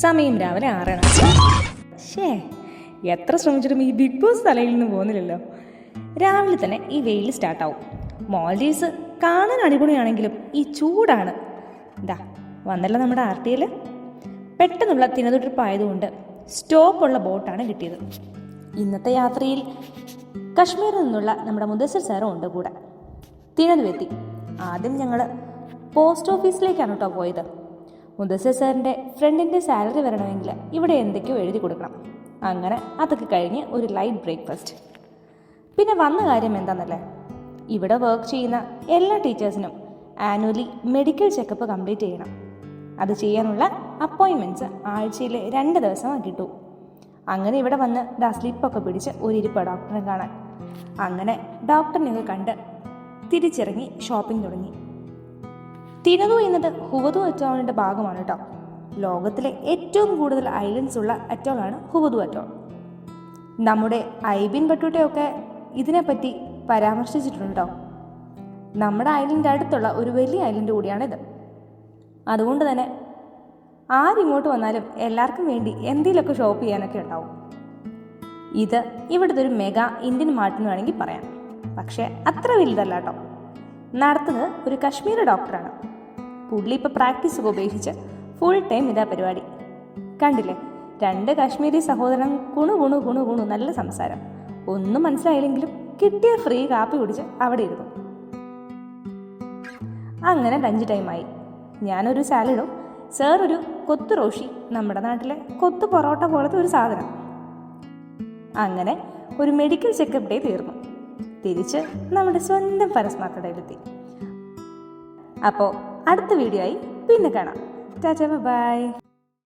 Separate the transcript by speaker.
Speaker 1: സമയം രാവിലെ 6. ഷേ, എത്ര ശ്രമിച്ചിട്ടും ഈ ബിഗ് ബോസ് തലയിൽ നിന്ന് പോകുന്നില്ലല്ലോ. രാവിലെ തന്നെ ഈ വെയിൽ സ്റ്റാർട്ടാവും. മാൽഡീവ്സ് കാണാൻ അടിപൊളിയാണെങ്കിലും ഈ ചൂടാണ്. ഇതാ വന്നല്ലോ നമ്മുടെ RTL. പെട്ടെന്നുള്ള തിനതു ട്രിപ്പ് ആയതുകൊണ്ട് സ്റ്റോപ്പുള്ള ബോട്ടാണ് കിട്ടിയത്. ഇന്നത്തെ യാത്രയിൽ കശ്മീരിൽ നിന്നുള്ള നമ്മുടെ മുദസ്സിർ സാറും ഉണ്ട് കൂടെ. തിനതുവെത്തി. ആദ്യം ഞങ്ങൾ പോസ്റ്റ് ഓഫീസിലേക്കാണ് കേട്ടോ പോയത്. മുദസ്സിർ സാറിൻ്റെ ഫ്രണ്ടിൻ്റെ സാലറി വരണമെങ്കിൽ ഇവിടെ എന്തൊക്കെയോ എഴുതി കൊടുക്കണം. അങ്ങനെ അതൊക്കെ കഴിഞ്ഞ് ഒരു ലൈറ്റ് ബ്രേക്ക്ഫാസ്റ്റ്. പിന്നെ വന്ന കാര്യം എന്താണെന്നല്ലേ, ഇവിടെ വർക്ക് ചെയ്യുന്ന എല്ലാ ടീച്ചേഴ്സിനും ആനുവലി മെഡിക്കൽ ചെക്കപ്പ് കംപ്ലീറ്റ് ചെയ്യണം. അത് ചെയ്യാനുള്ള അപ്പോയിൻമെൻറ്റ്സ് ആഴ്ചയിൽ 2 ദിവസം കിട്ടൂ. അങ്ങനെ ഇവിടെ വന്ന് സ്ലിപ്പൊക്കെ പിടിച്ച് ഒരു ഇരിപ്പ് ഡോക്ടറെ കാണാൻ. അങ്ങനെ ഡോക്ടറിനെയൊക്കെ കണ്ട് തിരിച്ചിറങ്ങി ഷോപ്പിംഗ് തുടങ്ങി. തിനതു എന്നത് ഹുവദു അറ്റോളിൻ്റെ ഭാഗമാണ് കേട്ടോ. ലോകത്തിലെ ഏറ്റവും കൂടുതൽ ഐലൻഡ്സ് ഉള്ള അറ്റോളാണ് ഹുവദു അറ്റോൾ. നമ്മുടെ ഐബിൻ ബട്ടൂട്ടയൊക്കെ ഇതിനെപ്പറ്റി പരാമർശിച്ചിട്ടുണ്ട് കേട്ടോ. നമ്മുടെ ഐലൻഡ് അടുത്തുള്ള ഒരു വലിയ ഐലൻഡ് കൂടിയാണിത്. അതുകൊണ്ട് തന്നെ ആരിങ്ങോട്ട് വന്നാലും എല്ലാവർക്കും വേണ്ടി എന്തെങ്കിലുമൊക്കെ ഷോപ്പ് ചെയ്യാനൊക്കെ ഉണ്ടാവും. ഇത് ഇവിടുത്തെ ഒരു മെഗാ ഇന്ത്യൻ മാർട്ട് എന്ന് വേണമെങ്കിൽ പറയാം. പക്ഷേ അത്ര വലുതല്ല കേട്ടോ. നടത്തുന്നത് ഒരു കശ്മീരി ഡോക്ടറാണ്. പുള്ളി ഇപ്പോൾ പ്രാക്ടീസ് ഒക്കെ ഉപേക്ഷിച്ച് ഫുൾ ടൈം ഇതാ പരിപാടി. കണ്ടില്ലേ, 2 കശ്മീരി സഹോദരൻ കുണു കുണു കുണു കുണു നല്ല സംസാരം. ഒന്നും മനസ്സിലായില്ലെങ്കിലും കിട്ടിയ ഫ്രീ കാപ്പി കുടിച്ച് അവിടെ ഇരുന്നു. അങ്ങനെ ലഞ്ച് ടൈമായി. ഞാനൊരു സാലഡും സാർ ഒരു കൊത്തു റോഷി, നമ്മുടെ നാട്ടിലെ കൊത്തു പൊറോട്ട പോലത്തെ ഒരു സാധനം. അങ്ങനെ ഒരു മെഡിക്കൽ ചെക്കപ്പ് ഡേ തീർന്നു. തിരിച്ച് നമ്മുടെ സ്വന്തം ഫരസ്മാക്കടയിലെത്തി. അപ്പോൾ അടുത്ത വീഡിയോ ആയി പിന്നെ കാണാം. ടാറ്റാ, ബൈ.